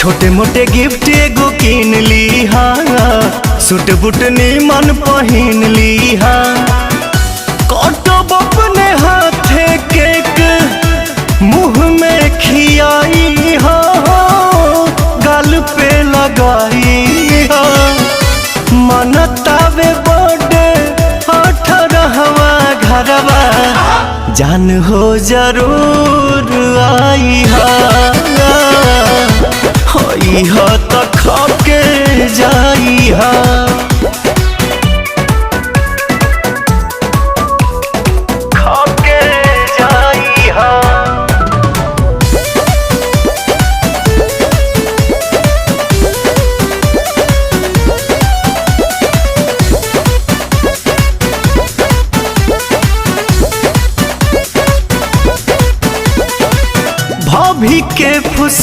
छोटे मोटे गिफ्ट एगो किन ली हा, सूट बूट निमन पहिन ली हा। कटब अपने हाथे केक मुँह में खियाई हा, गाल पे लगाई हा। मनतावे बर्थडे 18वां घरवा, जान हो जरूर आई हा। होई हा त खाके जाई हा। खाके जाई हा। भाभी के फुस